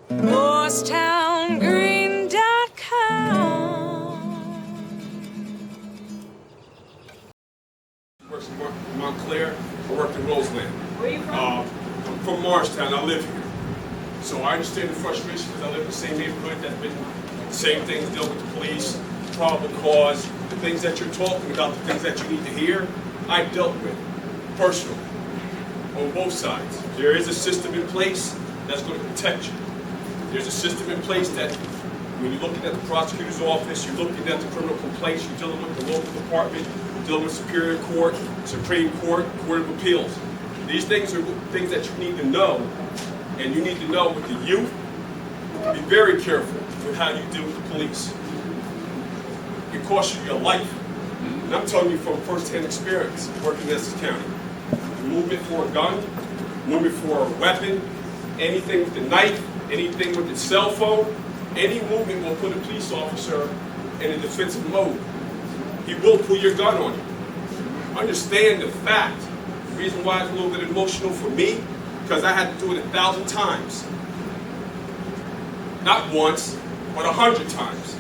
Works in Montclair. I worked in Roseland. Where are you from? I'm from Morristown. I live here. So I understand the frustration because I live in the same neighborhood that's been the same things, dealing with the police, probable cause, the things that you're talking about, the things that you need to hear, I've dealt with personally on both sides. There is a system in place that's going to protect you. There's a system in place that when you're looking at the prosecutor's office, you're looking at the criminal complaints, you're dealing with the local department, you're dealing with Superior Court, Supreme Court, Court of Appeals. These things are things that you need to know, and you need to know with the youth, be very careful with how you deal with the police. It costs you your life. And I'm telling you from first-hand experience working in Essex County. Movement for a gun, movement for a weapon, anything with a knife, anything with a cell phone, any movement will put a police officer in a defensive mode. He will pull your gun on you. Understand the fact. The reason why it's a little bit emotional for me, because I had to do it 1,000 times. Not once, but 100 times.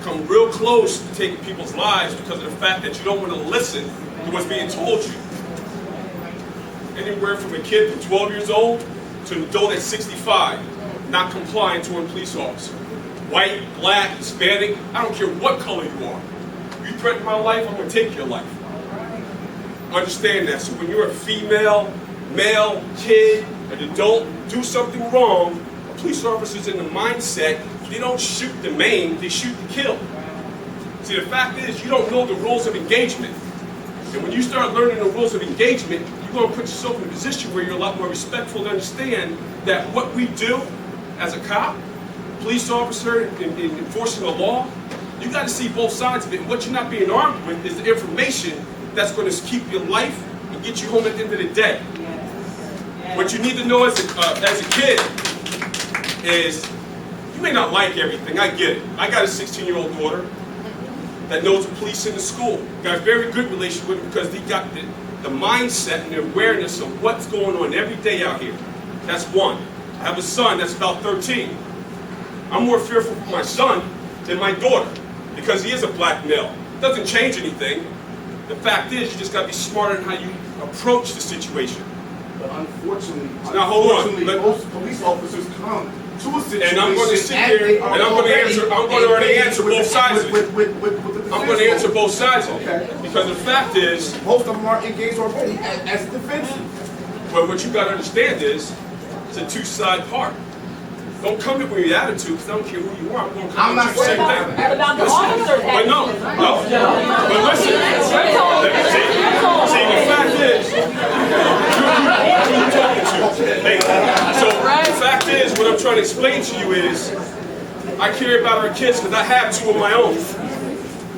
Come real close to taking people's lives because of the fact that you don't want to listen to what's being told you. Anywhere from a kid from 12 years old to an adult at 65. Not complying to a police officer. White, black, Hispanic, I don't care what color you are. You threaten my life, I'm going to take your life. Understand that. So when you're a female, male, kid, an adult, do something wrong, a police officer's in the mindset, they don't shoot to maim, they shoot to kill. See, the fact is, you don't know the rules of engagement. And when you start learning the rules of engagement, you're going to put yourself in a position where you're a lot more respectful to understand that what we do as a cop, police officer, in enforcing the law, you got to see both sides of it. And what you're not being armed with is the information that's going to keep your life and get you home at the end of the day. Yes. What you need to know as a kid is, you may not like everything, I get it. I got a 16-year-old daughter that knows the police in the school. Got a very good relationship with them because they got the mindset and the awareness of what's going on every day out here. That's one. I have a son that's about 13. I'm more fearful for my son than my daughter because he is a black male. Doesn't change anything. The fact is, you just got to be smarter in how you approach the situation. But unfortunately, now hold on. Most police officers come to a situation and I'm going to sit there and I'm going to answer. I'm going to already answer both sides of it. I'm going to answer both sides of it because the fact is, most of them are engaged already as defensive. But what you got to understand is, it's a two-side part. Don't come in with your attitude, because I don't care who you are. I'm going to come at you the same thing. About the officer. But no. But listen. See, the fact is, who are you talking to? Hey, so the fact is, what I'm trying to explain to you is, I care about our kids because I have two of my own.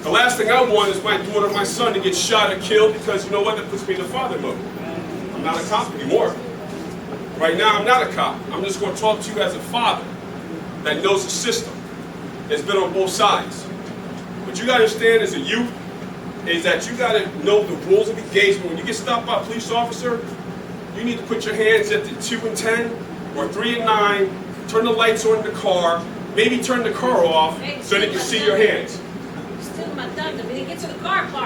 The last thing I want is my daughter or my son to get shot or killed because you know what? That puts me in the father mode. I'm not a cop anymore. Right now, I'm not a cop. I'm just going to talk to you as a father that knows the system, that's been on both sides. What you got to understand as a youth is that you got to know the rules of engagement. When you get stopped by a police officer, you need to put your hands at the 2 and 10 or 3 and 9, turn the lights on in the car, maybe turn the car off so they can see your hands.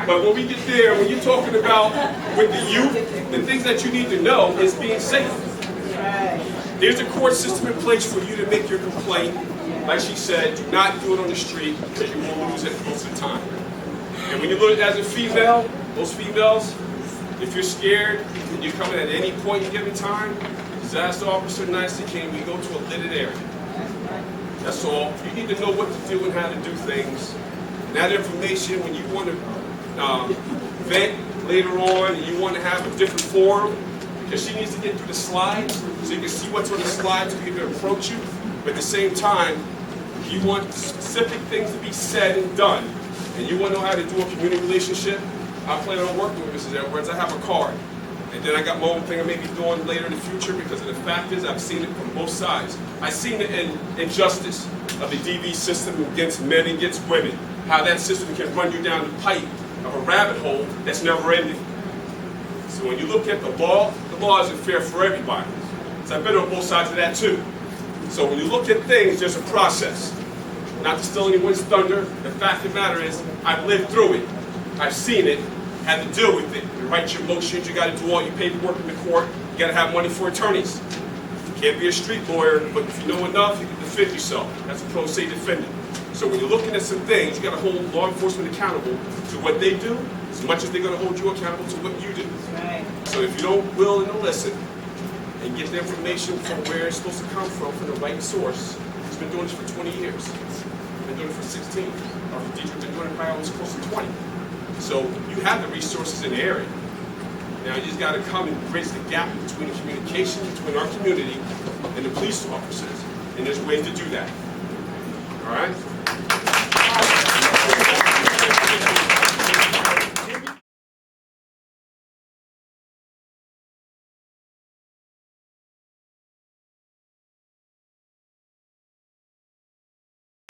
But when we get there, when you're talking about with the youth, the things that you need to know is being safe. There's a court system in place for you to make your complaint. Like she said, do not do it on the street because you will lose it most of the time. And when you look as a female, those females, if you're scared and you're coming at any point in given time, disaster officer nicely came, we go to a lidded area. That's all. You need to know what to do and how to do things. And that information, when you want to vent later on and you want to have a different forum, because she needs to get through the slides so you can see what's on the slides so people can approach you. But at the same time, you want specific things to be said and done. And you want to know how to do a community relationship. I plan on working with Mrs. Edwards. I have a card. And then I got my own thing I may be doing later in the future because of the fact is I've seen it from both sides. I've seen the injustice of the DV system against men and against women. How that system can run you down the pipe of a rabbit hole that's never ending. So when you look at the law isn't fair for everybody. So I've been on both sides of that too. So when you look at things, there's a process. Not to steal anyone's thunder, the fact of the matter is, I've lived through it. I've seen it, had to deal with it. You write your motions, you gotta do all your paperwork in the court, you gotta have money for attorneys. You can't be a street lawyer, but if you know enough, you can defend yourself. That's a pro se defendant. So when you're looking at some things, you gotta hold law enforcement accountable to what they do, as much as they're gonna hold you accountable to what you do. Right. So if you don't will and listen, and get the information from where it's supposed to come from the right source, he's been doing this for 20 years. Been doing it for 16. Our teacher's been doing it probably almost close to 20. So you have the resources in the area. Now you just got to come and bridge the gap between the communication between our community and the police officers. And there's ways to do that. All right?